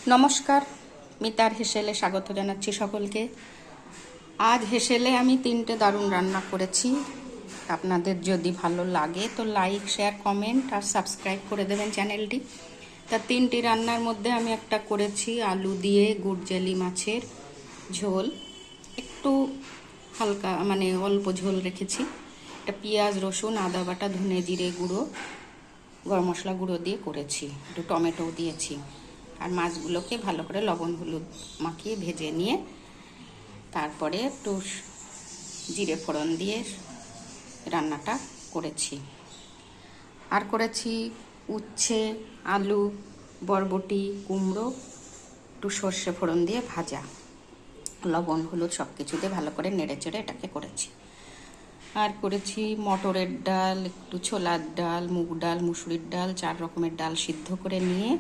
নমস্কার, মিতার হেসেলে স্বাগত জানাচ্ছি সকলকে। আজ হেসেলে আমি 3টে দারুণ রান্না করেছি। আপনাদের যদি ভালো লাগে তো লাইক, শেয়ার, কমেন্ট আর সাবস্ক্রাইব করে দেবেন চ্যানেলটি। তা 3টি রান্নার মধ্যে আমি একটা করেছি আলু দিয়ে গুড় জেলি মাছের ঝোল, একটু হালকা মানে অল্প ঝোল রেখেছি। এটা পেঁয়াজ, রসুন, আদা বাটা, ধনে জিরে গুঁড়ো, গরম মশলা গুঁড়ো দিয়ে করেছি, একটু টমেটো দিয়েছি। আর মাছগুলোকে ভালো করে লবণ হলুদ মাখিয়ে ভেজে নিয়ে তারপরে একটু জিরে ফোড়ন দিয়ে রান্নাটা করেছি। আর করেছি উচ্ছে, আলু, বরবটি, কুমড়ো, একটু সর্ষে ফোড়ন দিয়ে ভাজা, লবণ হলুদ সব কিছু দিয়ে ভালো করে নেড়ে চেড়ে এটাকে করেছি। আর করেছি মটরের ডাল, একটু ছোলার ডাল, মুগ ডাল, মুসুরির ডাল, 4 রকমের ডাল সিদ্ধ করে নিয়ে